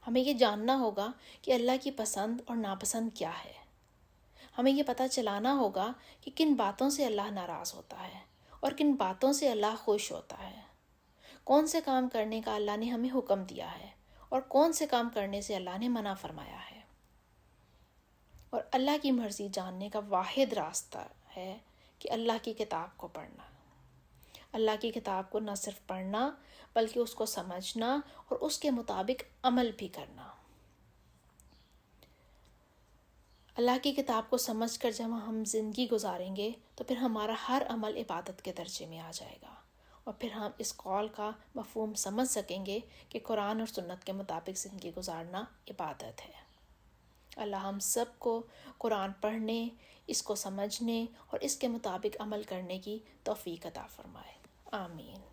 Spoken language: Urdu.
ہمیں یہ جاننا ہوگا کہ اللہ کی پسند اور ناپسند کیا ہے۔ ہمیں یہ پتہ چلانا ہوگا کہ کن باتوں سے اللہ ناراض ہوتا ہے اور کن باتوں سے اللہ خوش ہوتا ہے، کون سے کام کرنے کا اللہ نے ہمیں حکم دیا ہے اور کون سے کام کرنے سے اللہ نے منع فرمایا ہے۔ اور اللہ کی مرضی جاننے کا واحد راستہ ہے کہ اللہ کی کتاب کو پڑھنا، اللہ کی کتاب کو نہ صرف پڑھنا بلکہ اس کو سمجھنا اور اس کے مطابق عمل بھی کرنا۔ اللہ کی کتاب کو سمجھ کر جب ہم زندگی گزاریں گے تو پھر ہمارا ہر عمل عبادت کے درجے میں آ جائے گا، اور پھر ہم اس قول کا مفہوم سمجھ سکیں گے کہ قرآن اور سنت کے مطابق زندگی گزارنا عبادت ہے۔ اللہ ہم سب کو قرآن پڑھنے، اس کو سمجھنے اور اس کے مطابق عمل کرنے کی توفیق عطا فرمائے۔ آمین۔